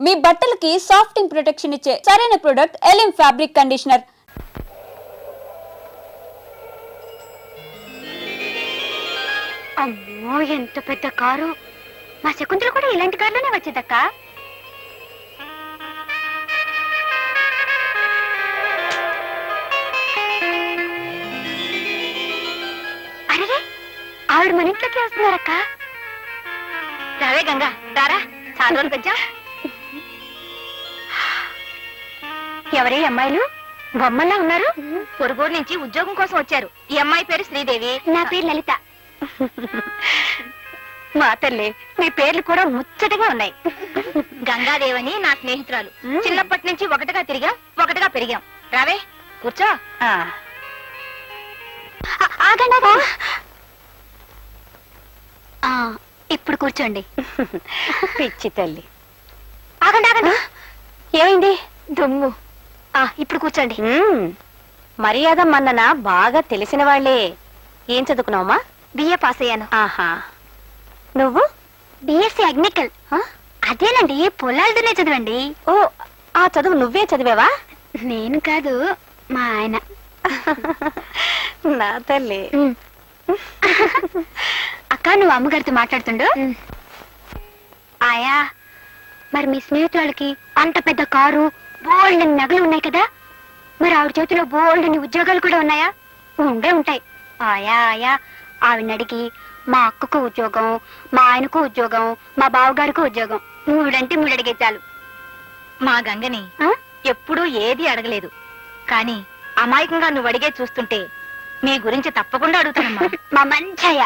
మీ బట్టలకి సాఫ్టింగ్ ప్రొటెక్షన్ ఇచ్చే సరైన ప్రొడక్ట్ ఎలిమ్ ఫ్యాబ్రిక్ కండిషనర్. అమ్మో ఎంత పెద్ద కారు! మా శకుంతలు కూడా ఇలాంటి కారులోనే వచ్చేదక్క. అరే ఆవిడ మన ఇంట్లోకి వస్తున్నారక్క. రావే గంగా రారా, చాలా రోజులు వచ్చా. ఎవరే అమ్మాయిలు బొమ్మల్లా ఉన్నారు? పొరుగురు నుంచి ఉద్యోగం కోసం వచ్చారు. ఈ అమ్మాయి పేరు శ్రీదేవి, నా పేరు లలిత. మా తల్లి మీ పేర్లు కూడా ముచ్చటగా ఉన్నాయి. గంగాదేవని నా స్నేహితురాలు. చిన్నప్పటి నుంచి ఒకటిగా తిరిగాం, ఒకటిగా పెరిగాం. రావే కూర్చో. ఇప్పుడు కూర్చోండి. పిచ్చి తల్లి. ఆగండి ఆగండి, ఏమైంది? దుమ్ము. ఇప్పుడు కూర్చోండి. మర్యాద మన్నన బాగా తెలిసిన వాళ్లే. ఏం చదువుకున్నావమ్మా? బిఏ పాస్ అయ్యాను. ఆహా, నువ్వు? బిఎస్సి అగ్నికల్. అదేనండి, పొలాలతోనే చదివండి. ఓ, ఆ చదువు నువ్వే చదివావా? నేను కాదు, మా ఆయన. నా తల్లి. అక్క నువ్వు అమ్మగారితో మాట్లాడుతుండు. ఆయా, మరి మీ స్నేహితురాలకి అంత పెద్ద కారు, బోల్డ్ నగలు ఉన్నాయి కదా, మరి ఆవిడ చేతిలో బోల్డ్ ఉద్యోగాలు కూడా ఉన్నాయా? ఉండే ఉంటాయి. ఆయా ఆయా ఆవిడని అడిగి మా అక్కకు ఉద్యోగం, మా ఆయనకు ఉద్యోగం, మా బావగారికి ఉద్యోగం, మూడంటే మూడు అడిగే చాలు. మా గంగని ఎప్పుడూ ఏది అడగలేదు, కానీ అమాయకంగా నువ్వు అడిగే చూస్తుంటే మీ గురించి తప్పకుండా అడుగుతానమ్మా. మా మంచయ్య.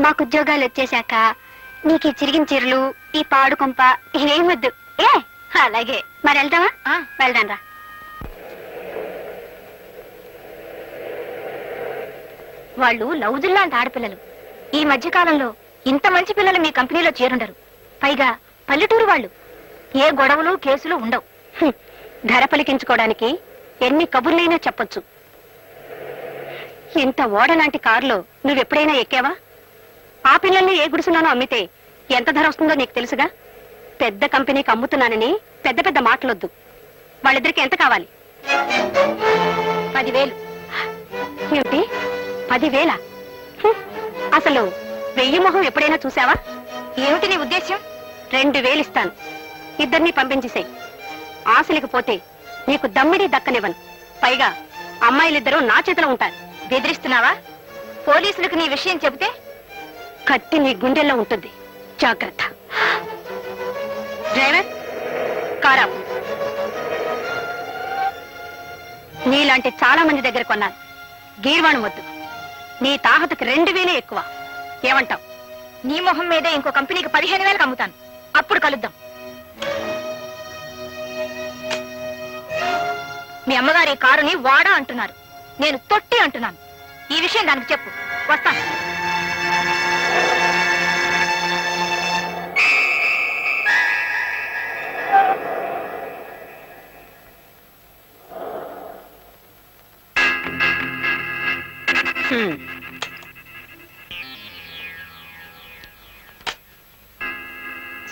మాకు ఉద్యోగాలు వచ్చేశాక నీకు ఈ చిరిగిన చీరలు, ఈ పాడు కొంప ఏమొద్దు. ఏ అలాగే, మరి వెళ్దామా? వెళ్దాం రా. వాళ్ళు లౌజుల్లాంటి ఆడపిల్లలు. ఈ మధ్య కాలంలో ఇంత మంచి పిల్లలు మీ కంపెనీలో చేరుండరు. పైగా పల్లెటూరు వాళ్ళు. ఏ గొడవలు కేసులు ఉండవు. ధర పలికించుకోవడానికి ఎన్ని కబుర్లైనా చెప్పొచ్చు. ఇంత ఓడలాంటి కారులో నువ్వెప్పుడైనా ఎక్కావా? ఆ పిల్లల్ని ఏ గుడిసున్నానో అమ్మితే ఎంత ధర వస్తుందో నీకు తెలుసుగా. పెద్ద కంపెనీకి అమ్ముతున్నానని పెద్ద పెద్ద మాటలొద్దు. వాళ్ళిద్దరికి ఎంత కావాలి? 10,000. ఏమిటి 10,000? అసలు 1000 మొహం ఎప్పుడైనా చూసావా? ఏమిటి నీ ఉద్దేశం? 2,000 ఇస్తాను, ఇద్దరిని పంపించేసాయి. ఆశలకు పోతే నీకు దమ్మిడి దక్కనివ్వను. పైగా అమ్మాయిలిద్దరూ నా చేతిలో ఉంటారు. బెదిరిస్తున్నావా? పోలీసులకు నీ విషయం చెబితే కత్తి నీ గుండెల్లో ఉంటుంది. జాగ్రత్త. డ్రైవర్, కారా. నీలాంటి చాలా మంది దగ్గర కొన్నాను. గీర్వాణం వద్దు. నీ తాహతకి 2,000 ఎక్కువ. ఏమంటావు? నీ మొహం మీదే ఇంకో కంపెనీకి 15,000 అమ్ముతాను. అప్పుడు కలుద్దాం. మీ అమ్మగారి కారుని వాడా అంటున్నారు, నేను తొట్టి అంటున్నాను. ఈ విషయం దానికి చెప్పు. వస్తాను.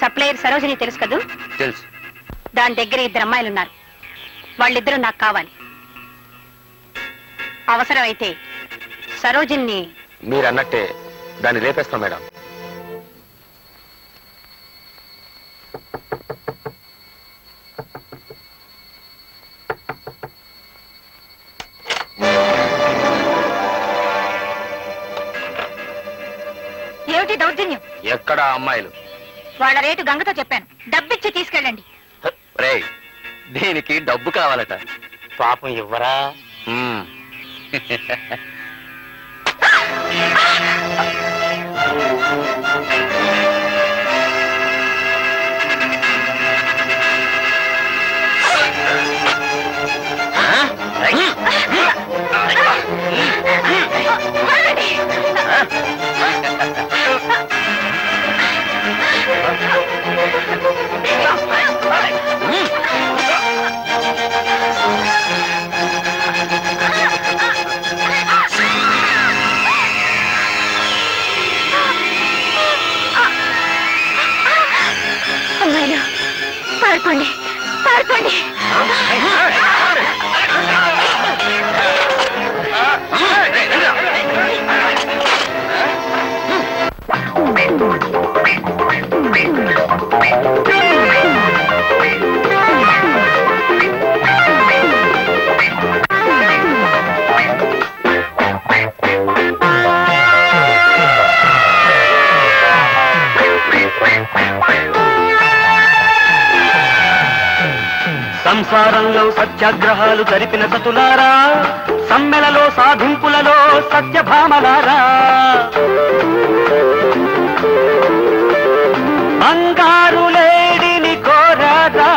సప్లయర్ సరోజిని తెలుసు కదూ? తెలుసు. దాని దగ్గర 2 అమ్మాయిలున్నారు. వాళ్ళిద్దరూ నాకు కావాలి. అవసరమైతే సరోజిని. మీరన్నట్టే దాన్ని రేపేస్తాం మేడం. ఏమిటి దౌర్జన్యం? ఎక్కడ అమ్మాయిలు? వాళ్ళ రేటు గంగతో చెప్పాను, డబ్బిచ్చి తీసుకెళ్ళండి. రేయ్, దీనికి డబ్బు కావాలట. పాపం ఇవ్వరా? పారిపోండి పారిపోండి. సంసారంలో సత్యాగ్రహాలు జరిపిన సతులారా, సమ్మెలలో సాధింపులలో సత్యభామలారా, బంగారు లేడిని కోరారా,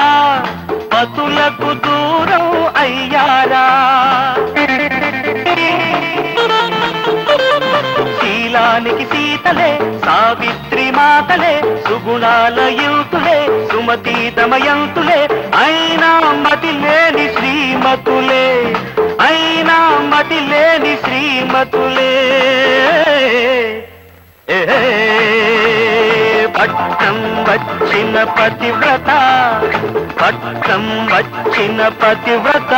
పతులకు దూరం అయ్యారా, శీలానికి సీతలే సావిత్రి మాతలే, సుగుణాల యుతులే సుమతి దమయంతులే, అయినా మతి లేని శ్రీమతులే, అయినా మతి లేని శ్రీమతులే. పట్నం వచ్చిన పతివ్రత, పట్నం వచ్చిన పతివ్రత.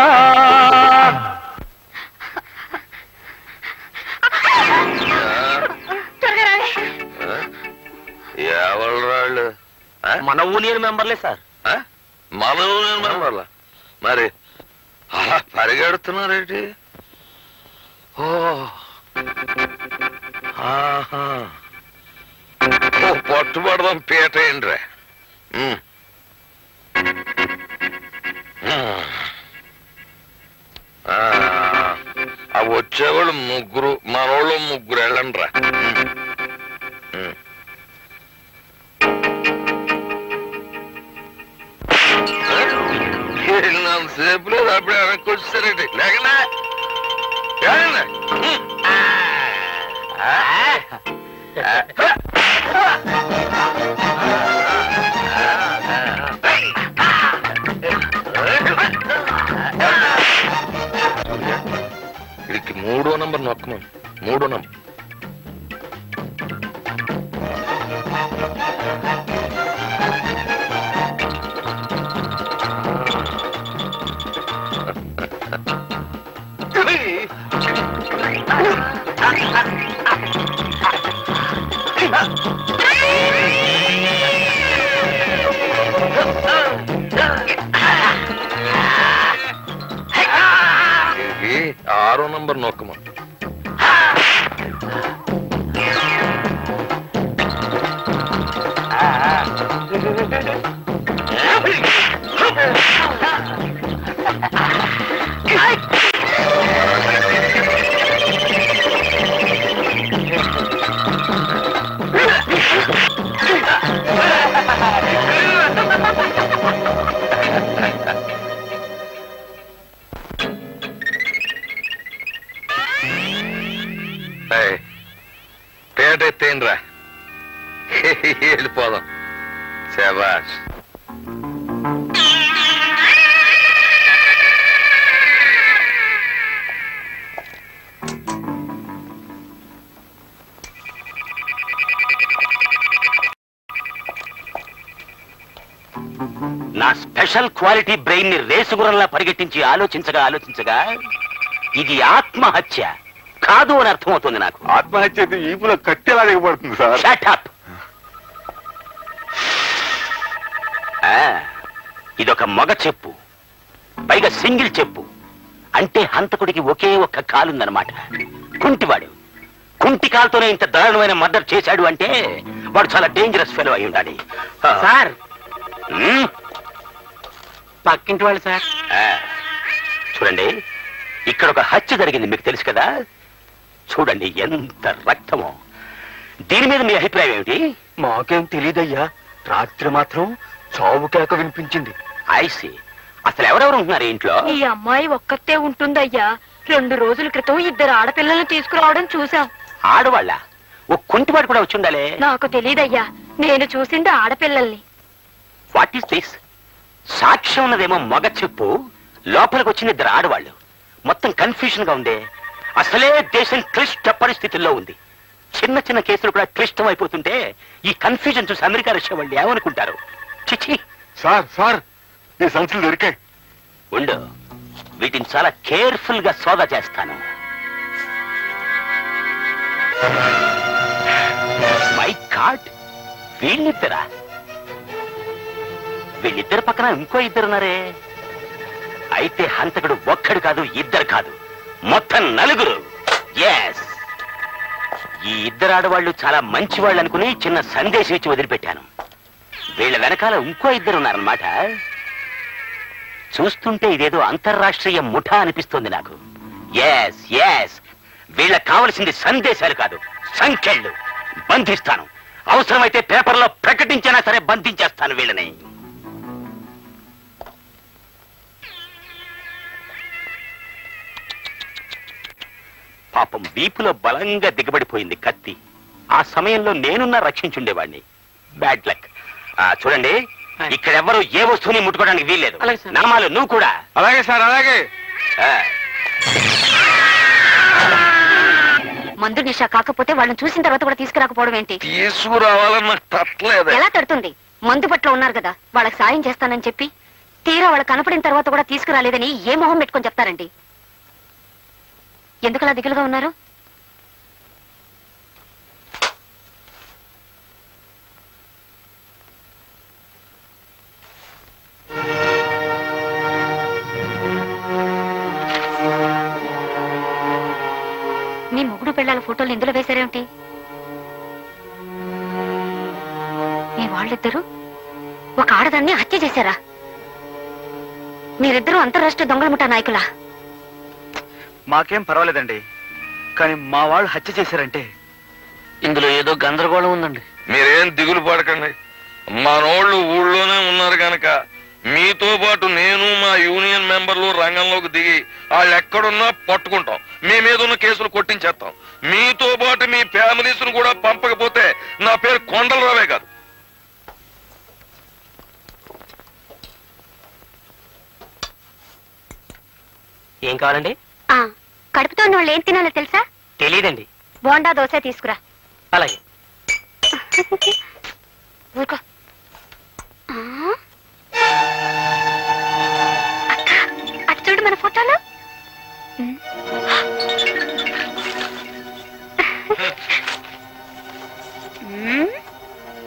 ఎవరు వాళ్ళు? మన యూనియన్ మెంబర్లే సార్. మన యూనియన్ మెంబర్లా? మరి అలా పరిగెడుతున్నారేంటి? ఓ ఆహా, ఓ పట్టుబడదాం పీట ఏంట్రా. అవి వచ్చేవాళ్ళు ముగ్గురు, మనోళ్ళు ముగ్గురు వెళ్ళండి రా. సేపు లేదు, అప్పుడే వెనక్కి వచ్చేసారేంటి? లేకనా వీడికి 3వ నంబర్ నొక్కమను. 3వ నంబర్. ఇది 6వ నంబర్ నొక్కమా. పేట ఎత్తేయండిరా, వెళ్ళిపోదాం. శబాష్. నా స్పెషల్ క్వాలిటీ బ్రెయిన్ ని రేసుగురంలా పరిగెట్టించి ఆలోచించగా ఇది ఆత్మహత్య కాదు అని అర్థమవుతుంది నాకు. ఆత్మహత్య ఈపులో కట్టెలా దిగబడుతుంది సార్. Shut up. ఇదొక మగ చెప్పు, పైగా సింగిల్ చెప్పు. అంటే హంతకుడికి ఒకే ఒక్క కాలుందనమాట. కుంటివాడు కుంటి కాలుతోనే ఇంత దారుణమైన మర్డర్ చేశాడు అంటే వాడు చాలా డేంజరస్ ఫెలో అయి ఉండాలి. సార్, పక్కింటి వాళ్ళు సార్. చూడండి, ఇక్కడ ఒక హత్య జరిగింది, మీకు తెలుసు కదా. చూడండి ఎంత రక్తమో. దీని మీద మీ అభిప్రాయం ఏమిటి? మాకేం తెలియదయ్యా, రాత్రి మాత్రం చావు కేక వినిపించింది. ఐసి. అసలు ఎవరెవరు ఉంటున్నారు ఇంట్లో? ఈ అమ్మాయి ఒక్కతే ఉంటుందయ్యా. 2 రోజుల క్రితం 2 ఆడపిల్లల్ని తీసుకురావడం చూసాం. ఆడవాళ్ళ? ఓ కుంటివాడు కూడా వచ్చి ఉండాలి. నాకు తెలియదయ్యా, నేను చూసింది ఆడపిల్లల్ని. What is this? సాక్ష్యం ఉన్నదేమో మగ చెప్పు, లోపలికి వచ్చిన 2 ఆడవాళ్ళు. మొత్తం కన్ఫ్యూజన్ గా ఉంది. అసలే దేశం క్లిష్ట పరిస్థితుల్లో ఉంది. చిన్న చిన్న కేసులు కూడా క్లిష్టం అయిపోతుంటే ఈ కన్ఫ్యూజన్ చూసి అమెరికా రష్యా వాళ్ళు ఏమనుకుంటారు? చిచి, సార్ సార్ ఈ సంచులు దొరికాయి. ఉండు, వీటిని చాలా కేర్ఫుల్ గా సోదా చేస్తాను. మై గాడ్, వీళ్ళిద్దరి పక్కన ఇంకో ఇద్దరున్నారే. అయితే హంతకుడు ఒక్కడు కాదు, ఇద్దరు కాదు, మొత్తం నలుగురు. ఎస్, ఈ ఇద్దరు ఆడవాళ్ళు చాలా మంచి వాళ్ళు అనుకుని చిన్న సందేశం ఇచ్చి వదిలిపెట్టాను. వీళ్ళ వెనకాల ఇంకో ఇద్దరు ఉన్నారన్నమాట. చూస్తుంటే ఇదేదో అంతర్రాష్ట్రీయ ముఠా అనిపిస్తుంది నాకు. ఎస్ ఎస్, వీళ్ళకి కావలసింది సందేశాలు కాదు, సంఖ్యలు. బంధిస్తాను, అవసరమైతే పేపర్లో ప్రకటించినా సరే బంధించేస్తాను వీళ్ళని. పాపం వీపులో బలంగా దిగబడిపోయింది కత్తి. ఆ సమయంలో నేనున్నా రక్షించుండేవాడిని. Bad luck. చూడండి, ఇక్కడెవ్వరూ ఏ వస్తువుని ముట్టుకోవడానికి వీల్లేదు. నామాలు నువ్వు కూడా. అలాగే సార్, అలాగే. మందు నిషా కాకపోతే వాళ్ళని చూసిన తర్వాత కూడా తీసుకురాకపోవడం ఏంటి? తీసుకురావాలని నాకు తట్టలేదు. ఎలా తడుతుంది? మందు పట్ల ఉన్నారు కదా, వాళ్ళకి సాయం చేస్తానని చెప్పి తీరా వాళ్ళకి కనపడిన తర్వాత కూడా తీసుకురాలేదని ఏ మొహం పెట్టుకొని చెప్తారండి? ఎందుకలా దిగులుగా ఉన్నారు? మీ ముగ్గురు పిల్లల ఫోటోలు ఇందులో వేశారేమిటి? మీ వాళ్ళిద్దరూ ఒక ఆడదాన్ని హత్య చేశారా? మీరిద్దరూ అంతర్రాష్ట్రీయ దొంగల ముఠా నాయకులా? మాకేం పర్వాలేదండి, కానీ మా వాళ్ళు హత్య చేశారంటే ఇందులో ఏదో గందరగోళం ఉందండి. మీరేం దిగులు పడకండి. మనోళ్ళు ఊళ్ళోనే ఉన్నారు గనక మీతో పాటు నేను మా యూనియన్ మెంబర్లు రంగంలోకి దిగి వాళ్ళు ఎక్కడున్నా పట్టుకుంటాం. మీ మీద ఉన్న కేసులు కొట్టించేస్తాం. మీతో పాటు మీ ఫ్యామిలీస్ ను కూడా పంపకపోతే నా పేరు కొండలరావే కాదు. ఏం కావాలండి? కడుపుతో ఉన్న వాళ్ళు ఏం తినాలో తెలుసా? తెలియదండి. బోండా దోశ తీసుకురా. అలాగే. ఊరుకో. అక్క, అటు చూడు మన ఫోటోలు.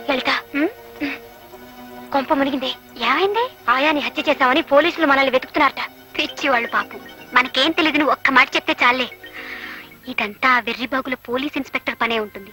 లలిత, కొంప మునిగింది. ఏమైంది? ఆయాని హత్య చేశామని పోలీసులు మనల్ని వెతుకుతున్నారట. పిచ్చి వాళ్ళు పాపం. మనకేం తెలియదు, ఒక్క మాట చెప్తే చాలే. ఇదంతా వెర్రిబాగుల పోలీస్ ఇన్స్పెక్టర్ పనే ఉంటుంది.